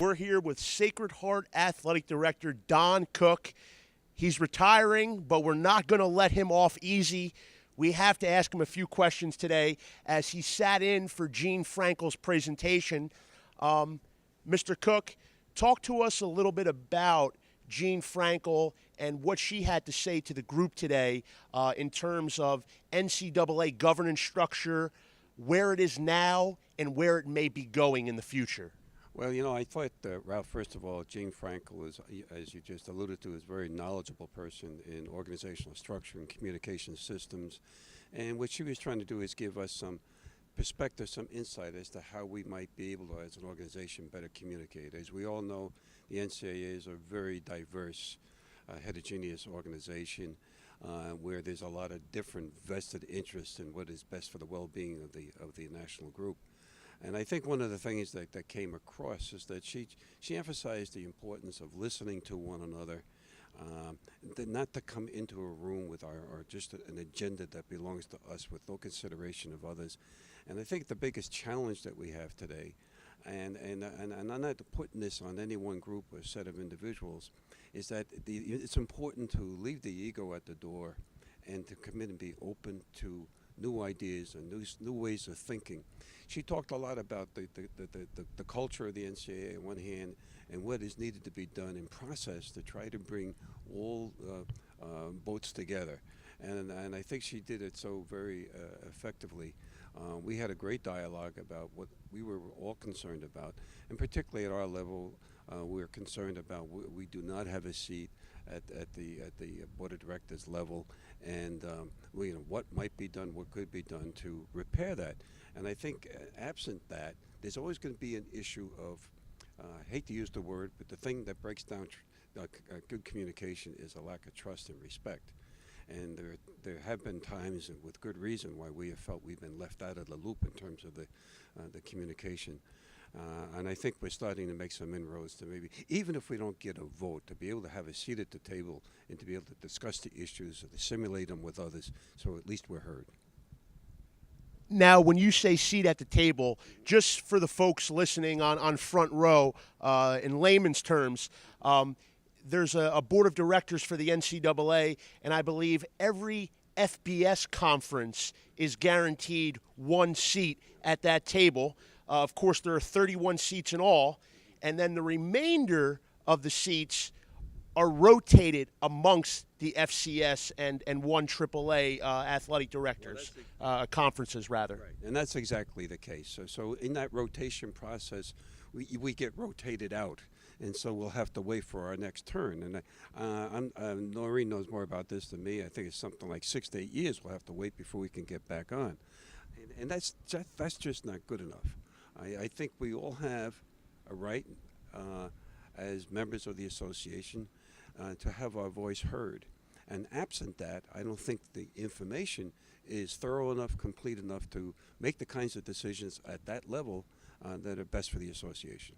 We're here with Sacred Heart Athletic Director Don Cook. He's retiring, but we're not going to let him off easy. We have to ask him a few questions today as he sat in for Gene Frankel's presentation. Mr. Cook, talk to us a little bit about Gene Frankel and what she had to say to the group today in terms of NCAA governance structure, where it is now, and where it may be going in the future. Well, I thought, Ralph, first of all, Gene Frankel is, as you just alluded to, is a very knowledgeable person in organizational structure and communication systems. And what she was trying to do is give us some perspective, some insight as to how we might be able to, as an organization, better communicate. As we all know, the NCAA is a very diverse, heterogeneous organization where there's a lot of different vested interests in what is best for the well-being of the national group. And I think one of the things that came across is that she emphasized the importance of listening to one another, not to come into a room with our just an agenda that belongs to us with no consideration of others. And I think the biggest challenge that we have today, and I'm not putting this on any one group or set of individuals, is that it's important to leave the ego at the door and to commit and be open to new ideas and new ways of thinking. She talked a lot about the culture of the NCAA on one hand and what is needed to be done in process to try to bring all boats together. And I think she did it so very effectively. We had a great dialogue about what we were all concerned about, and particularly at our level, we're concerned about we do not have a seat at the board of directors level, and what might be done, what could be done to repair that. And I think absent that, there's always going to be an issue of, I hate to use the word, but the thing that breaks down good communication is a lack of trust and respect. And there have been times, and with good reason, why we have felt we've been left out of the loop in terms of the communication. And I think we're starting to make some inroads to maybe, even if we don't get a vote, to be able to have a seat at the table and to be able to discuss the issues and to simulate them with others, so at least we're heard. Now, when you say seat at the table, just for the folks listening on front row, in layman's terms, there's a board of directors for the NCAA, and I believe every FBS conference is guaranteed one seat at that table. Of course, there are 31 seats in all, and then the remainder of the seats are rotated amongst the FCS and one AAA athletic directors, conferences rather. Right, and that's exactly the case. So in that rotation process, we get rotated out, and so we'll have to wait for our next turn. And Noreen knows more about this than me. I think it's something like 6 to 8 years we'll have to wait before we can get back on, and that's just not good enough. I think we all have a right as members of the association to have our voice heard. And absent that, I don't think the information is thorough enough, complete enough to make the kinds of decisions at that level that are best for the association.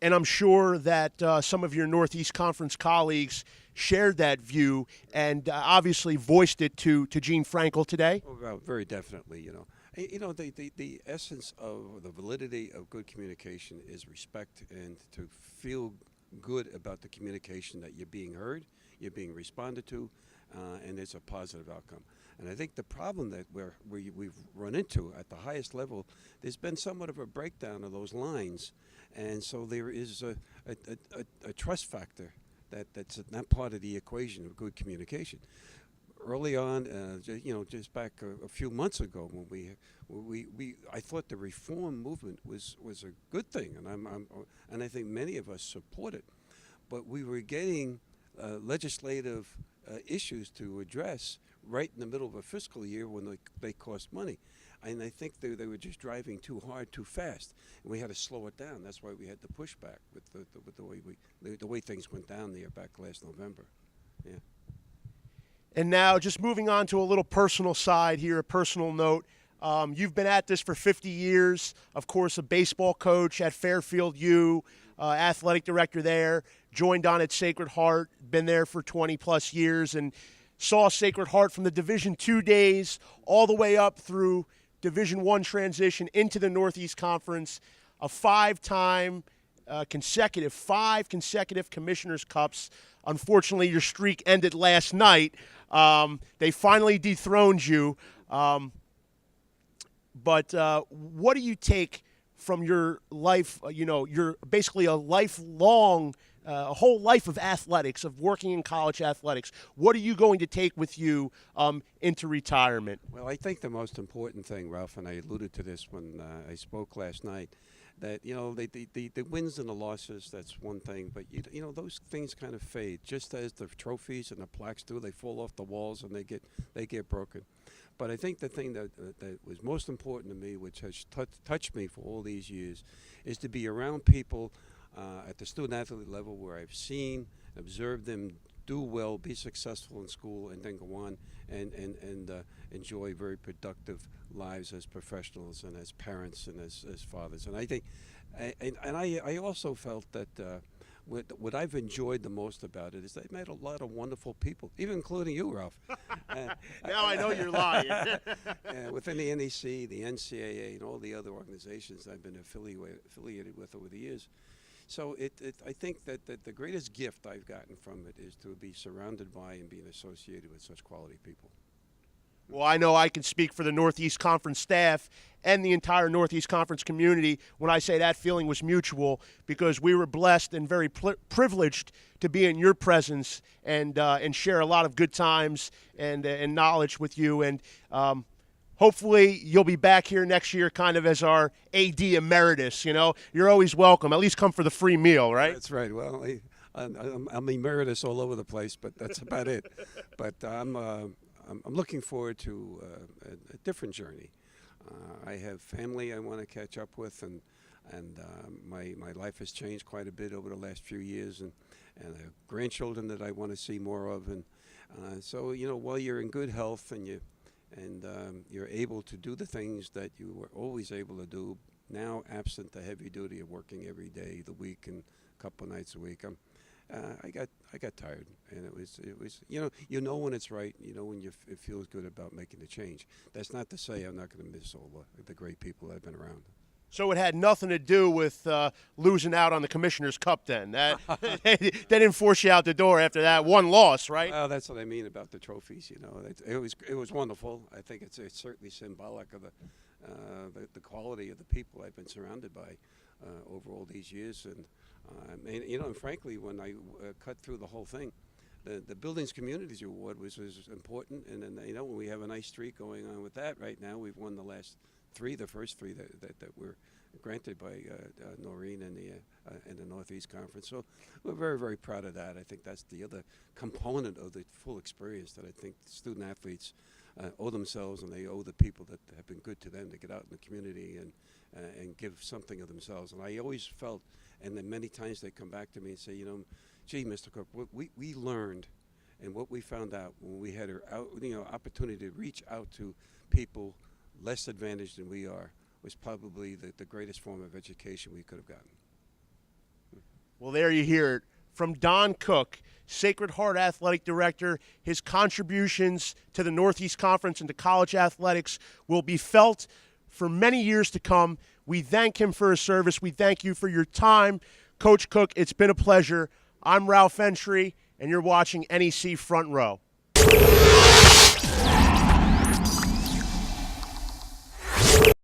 And I'm sure that some of your Northeast Conference colleagues shared that view and obviously voiced it to Gene Frankel today. Oh, well, very definitely, the essence of the validity of good communication is respect and to feel good about the communication that you're being heard, you're being responded to, and it's a positive outcome. And I think the problem that we've run into at the highest level, there's been somewhat of a breakdown of those lines, and so there is a trust factor that's not part of the equation of good communication. Early on, just back a few months ago, when I thought the reform movement was a good thing, and I think many of us support it. But we were getting legislative issues to address right in the middle of a fiscal year when they cost money, and I think they were just driving too hard, too fast, and we had to slow it down. That's why we had the pushback with the way things went down there back last November. Yeah. And now, just moving on to a little personal side here, a personal note. You've been at this for 50 years, of course, a baseball coach at Fairfield U, athletic director there, joined on at Sacred Heart, been there for 20-plus years, and saw Sacred Heart from the Division II days all the way up through Division I transition into the Northeast Conference, a 5-time five consecutive Commissioner's Cups. Unfortunately, your streak ended last night. They finally dethroned you. But what do you take from your life? You're basically a lifelong, a whole life of athletics, of working in college athletics. What are you going to take with you into retirement? Well, I think the most important thing, Ralph, and I alluded to this when I spoke last night, that the wins and the losses, that's one thing, but those things kind of fade, just as the trophies and the plaques do. They fall off the walls and they get broken. But I think the thing that was most important to me, which has touched me for all these years, is to be around people at the student athlete level where I've seen, observed them do well, be successful in school, and then go on and enjoy very productive lives as professionals and as parents and as fathers. And I think, I also felt that what I've enjoyed the most about it is they met a lot of wonderful people, even including you, Ralph. Now I know you're lying. Within the NEC, the NCAA, and all the other organizations I've been affiliated with over the years. So I think that the greatest gift I've gotten from it is to be surrounded by and being associated with such quality people. Well, I know I can speak for the Northeast Conference staff and the entire Northeast Conference community when I say that feeling was mutual, because we were blessed and very privileged to be in your presence and share a lot of good times and knowledge with you. And hopefully you'll be back here next year kind of as our AD emeritus. You're always welcome. At least come for the free meal, right? That's right. Well, I'm emeritus all over the place, but that's about it. But I'm looking forward to a different journey. I have family I want to catch up with, and my life has changed quite a bit over the last few years, and I have grandchildren that I want to see more of, and so while you're in good health and you're able to do the things that you were always able to do, now absent the heavy duty of working every day, the week, and a couple of nights a week, I got tired, and it was when it's right, when it feels good about making the change. That's not to say I'm not going to miss all the great people that I've been around. So it had nothing to do with losing out on the Commissioner's Cup then. They didn't force you out the door after that one loss, right? Well, that's what I mean about the trophies. It was wonderful. I think it's certainly symbolic of the quality of the people I've been surrounded by over all these years. And frankly, when I cut through the whole thing, the Buildings Communities Award was important. And then when we have a nice streak going on with that right now, we've won the first three that were granted by Noreen and the Northeast Conference. So we're very, very proud of that. I think that's the other component of the full experience that I think student athletes owe themselves, and they owe the people that have been good to them to get out in the community and give something of themselves. And I always felt, and then many times they come back to me and say, gee, Mr. Cook, what we learned and what we found out when we had our opportunity to reach out to people less advantaged than we are was probably the greatest form of education we could have gotten. Well, there you hear it from Don Cook, Sacred Heart Athletic Director. His contributions to the Northeast Conference and to college athletics will be felt for many years to come. We thank him for his service. We thank you for your time. Coach Cook, it's been a pleasure. I'm Ralph Ventre, and you're watching NEC Front Row.